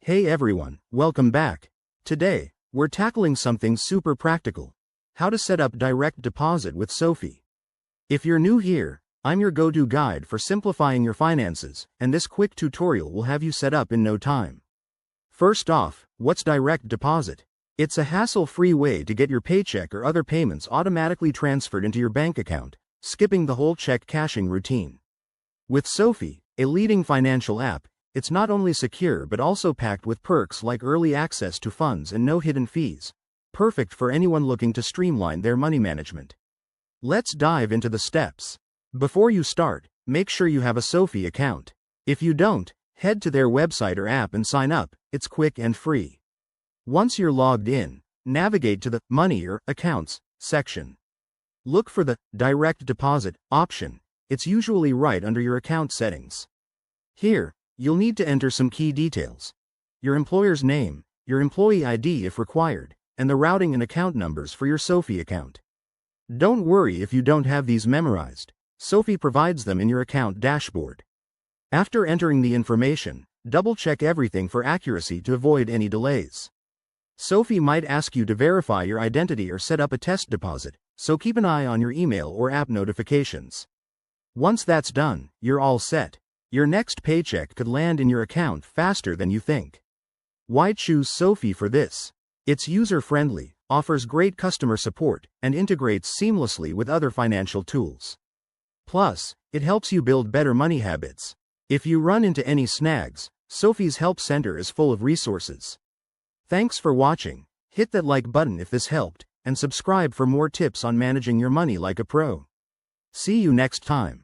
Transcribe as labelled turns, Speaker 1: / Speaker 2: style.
Speaker 1: Hey everyone, welcome back. Today, we're tackling something super practical. How to set up direct deposit with SoFi. If you're new here, I'm your go-to guide for simplifying your finances, and this quick tutorial will have you set up in no time. First off, what's direct deposit? It's a hassle-free way to get your paycheck or other payments automatically transferred into your bank account, skipping the whole check cashing routine. With SoFi, a leading financial app, it's not only secure but also packed with perks like early access to funds and no hidden fees, perfect for anyone looking to streamline their money management. Let's dive into the steps. Before you start, make sure you have a SoFi account. If you don't, head to their website or app and sign up. It's quick and free. Once you're logged in, navigate to the Money or Accounts section. Look for the Direct Deposit option. It's usually right under your account settings. Here, you'll need to enter some key details: your employer's name, your employee ID if required, and the routing and account numbers for your SoFi account. Don't worry if you don't have these memorized. SoFi provides them in your account dashboard. After entering the information, double-check everything for accuracy to avoid any delays. SoFi might ask you to verify your identity or set up a test deposit, so keep an eye on your email or app notifications. Once that's done, you're all set. Your next paycheck could land in your account faster than you think. Why choose SoFi for this? It's user-friendly, offers great customer support, and integrates seamlessly with other financial tools. Plus, it helps you build better money habits. If you run into any snags, SoFi's Help Center is full of resources. Thanks for watching. Hit that like button if this helped, and subscribe for more tips on managing your money like a pro. See you next time.